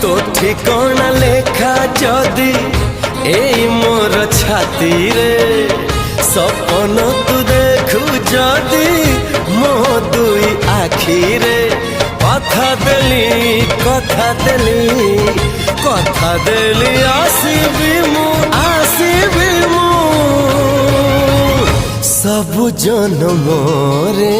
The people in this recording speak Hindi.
तो ठिकाना लेखा जदि एई मोर छाती रे सपन तू देखु जदि मो दुई आखी रे कथा देली आसीबी मु सब जन्म रे।